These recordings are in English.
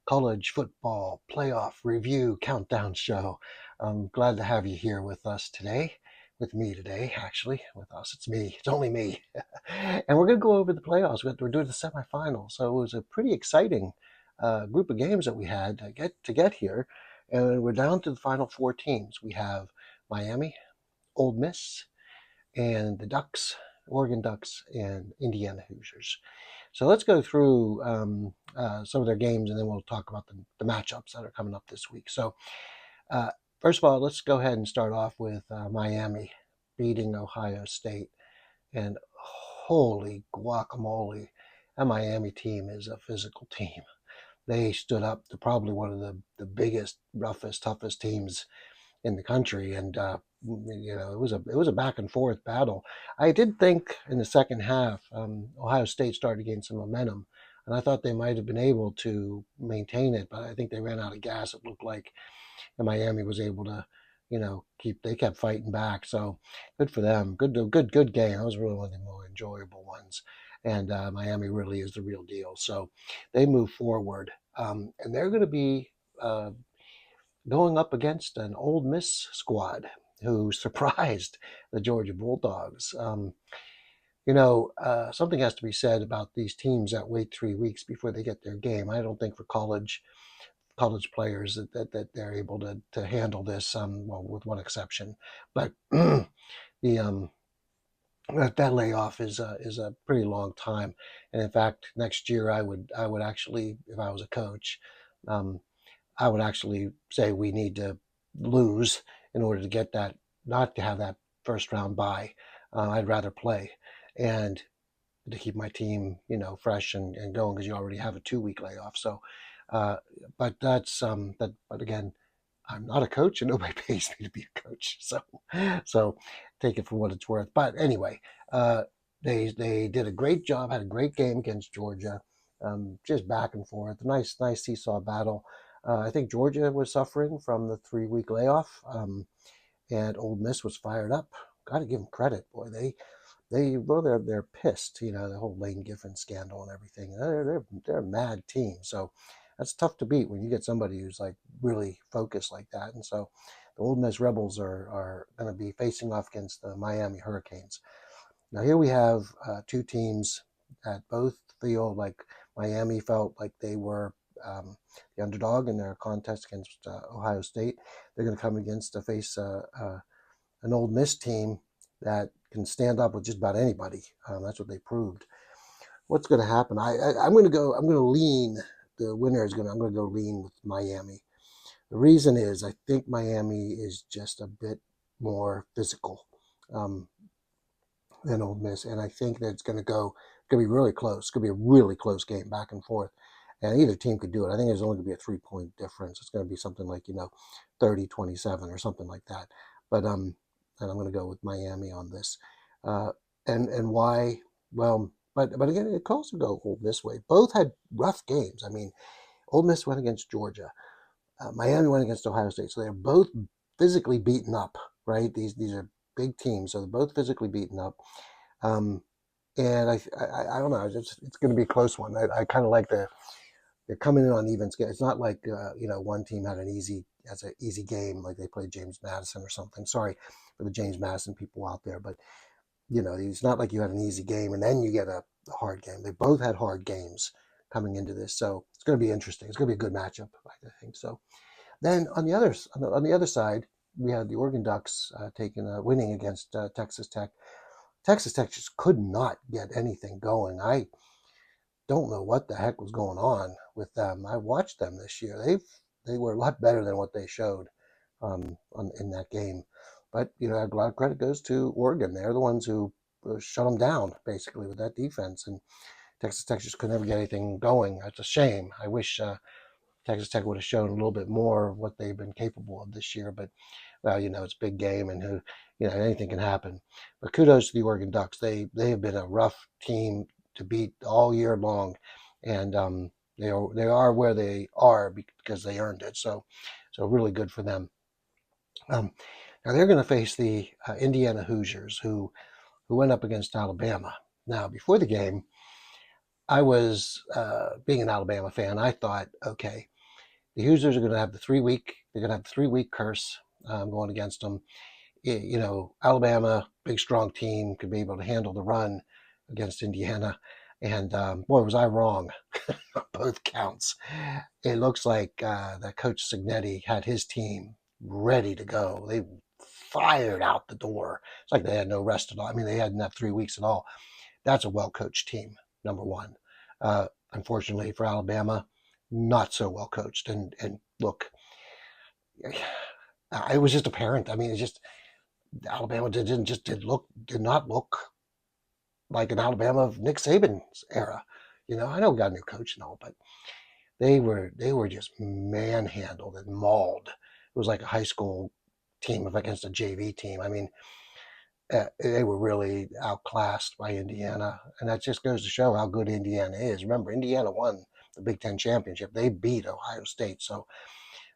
college football playoff review countdown show. I'm glad to have you here with us today. With me today, actually, with us. It's me. It's only me. And we're going to go over the playoffs. We're doing the semifinals. So it was a pretty exciting group of games that we had to get here. And we're down to the final four teams. We have Miami, Ole Miss, and the Ducks, Oregon Ducks, and Indiana Hoosiers. So let's go through some of their games, and then we'll talk about the matchups that are coming up this week. So uh, first of all, let's go ahead and start off with Miami beating Ohio State. And holy guacamole, that Miami team is a physical team. They stood up to probably one of the biggest, roughest, toughest teams in the country, and it was a back and forth battle. I did think in the second half, Ohio State started to gain some momentum, and I thought they might have been able to maintain it, but I think they ran out of gas. It looked like, and Miami was able to, they kept fighting back. So good for them. Good game. That was really one of the more enjoyable ones. And Miami really is the real deal. So they move forward, and they're going to be going up against an Ole Miss squad who surprised the Georgia Bulldogs. Something has to be said about these teams that wait 3 weeks before they get their game. I don't think for college players that they're able to handle this, well, with one exception. But the that layoff is a pretty long time, and in fact, next year I would actually, if I was a coach, um, I would actually say we need to lose in order to get that, not to have that first round bye. I'd rather play and to keep my team, fresh and going, because you already have a 2 week layoff. So, uh, but that's that. But again, I'm not a coach, and nobody pays me to be a coach. So take it for what it's worth. But anyway, uh, they did a great job. Had a great game against Georgia. Just back and forth. Nice seesaw battle. I think Georgia was suffering from the 3 week layoff, and Ole Miss was fired up. Got to give them credit, boy. They're pissed. The whole Lane Kiffin scandal and everything. They're a mad team. So that's tough to beat when you get somebody who's like really focused like that. And so the Ole Miss Rebels are going to be facing off against the Miami Hurricanes. Now here we have two teams that both feel like Miami felt like they were the underdog in their contest against Ohio State. They're going to come against to face an Ole Miss team that can stand up with just about anybody. That's what they proved. What's going to happen? I'm going to go. I'm going to lean. The winner is going. I'm going to go lean with Miami. The reason is I think Miami is just a bit more physical um, than Ole Miss, and I think that it's going to go. It's going to be really close. It's going to be a really close game, back and forth, and either team could do it. I think there's only going to be a 3 point difference. It's going to be something like 30-27 or something like that. But and I'm going to go with Miami on this. Uh, and why? Well, but again, it could also go this way. Both had rough games. I mean, Ole Miss went against Georgia. Miami went against Ohio State. So they're both physically beaten up, right? These are big teams, so they're both physically beaten up. Um, and I don't know. It's going to be a close one. I kind of like they're coming in on even scale. It's not like one team had an easy game, like they played James Madison or something. Sorry for the James Madison people out there, but it's not like you had an easy game and then you get a hard game. They both had hard games coming into this, so it's going to be interesting. It's going to be a good matchup, I think. So then on the other side, we had the Oregon Ducks winning against Texas Tech. Texas Tech just could not get anything going. I don't know what the heck was going on with them. I watched them this year. They were a lot better than what they showed in that game. But a lot of credit goes to Oregon. They're the ones who shut them down basically with that defense, and Texas Tech just could never get anything going. That's a shame. I wish Texas Tech would have shown a little bit more of what they've been capable of this year. But well, it's a big game, and anything can happen. But kudos to the Oregon Ducks. They have been a rough team to beat all year long, and they are where they are because they earned it. So really good for them. Now they're going to face the Indiana Hoosiers, who went up against Alabama. Now before the game, I was being an Alabama fan. I thought, okay, The Hoosiers are going to have the 3 week. They're going to have the 3 week curse going against them. Alabama, big strong team, could be able to handle the run against Indiana. And boy, was I wrong on both counts. It looks like that Coach Signetti had his team ready to go. They fired out the door. It's like they had no rest at all. I mean, they hadn't had 3 weeks at all. That's a well-coached team, number one. Unfortunately for Alabama, not so well coached. And look, it was just apparent. I mean, it's just Alabama did not look like an Alabama of Nick Saban's era. I know we got a new coach and all, but they were just manhandled and mauled. It was like a high school team against a JV team. I mean, they were really outclassed by Indiana, and that just goes to show how good Indiana is. Remember, Indiana won the Big Ten championship. They beat Ohio State, so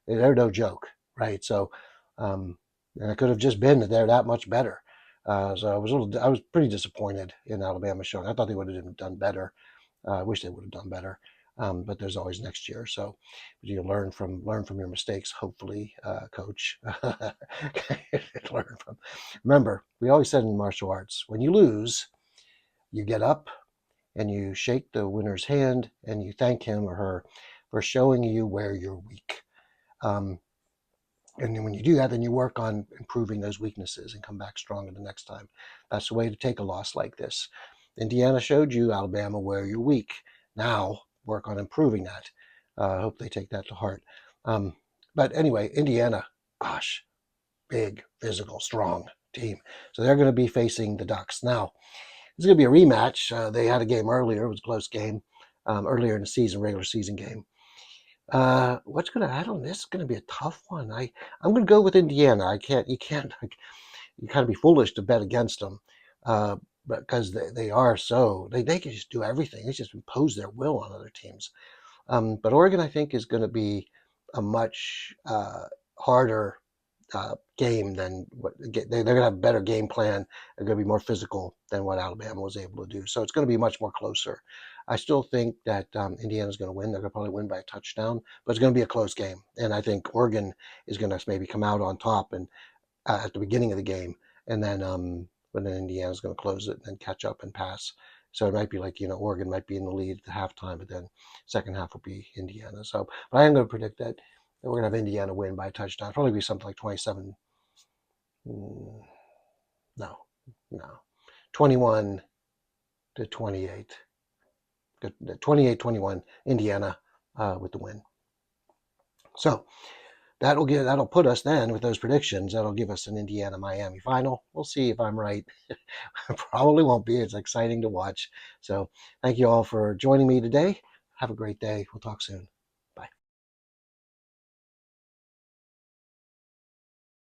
they're no joke, right? So, and it could have just been that they're that much better. So I was pretty disappointed in Alabama showing. I thought they would have done better. I wish they would have done better. But there's always next year. So you learn from your mistakes, hopefully, coach. Learn from. Remember, we always said in martial arts, when you lose, you get up and you shake the winner's hand and you thank him or her for showing you where you're weak. And then when you do that, then you work on improving those weaknesses and come back stronger the next time. That's the way to take a loss like this. Indiana showed you, Alabama, where you're weak. Now work on improving that. I hope they take that to heart. But anyway, Indiana, gosh, big, physical, strong team. So they're going to be facing the Ducks. Now, it's going to be a rematch. They had a game earlier. It was a close game earlier in the season, regular season game. What's going to add on this? Is going to be a tough one. I'm going to go with Indiana. You can't, you kind of be foolish to bet against them. Because they are they can just do everything. They just impose their will on other teams. But Oregon, I think, is going to be a much harder game than what they're going to have a better game plan. They're going to be more physical than what Alabama was able to do. So it's going to be much more closer. I still think that Indiana's going to win. They're going to probably win by a touchdown, but it's going to be a close game. And I think Oregon is going to maybe come out on top and at the beginning of the game, and then Indiana's going to close it and then catch up and pass. So it might be like, Oregon might be in the lead at the halftime, but then second half will be Indiana. So, but I am going to predict that we're going to have Indiana win by a touchdown. It'll probably be something like 27. No, no. 21 to 28. 28-21, Indiana with the win. So that'll put us then with those predictions. That'll give us an Indiana-Miami final. We'll see if I'm right. Probably won't be. It's exciting to watch. So thank you all for joining me today. Have a great day. We'll talk soon.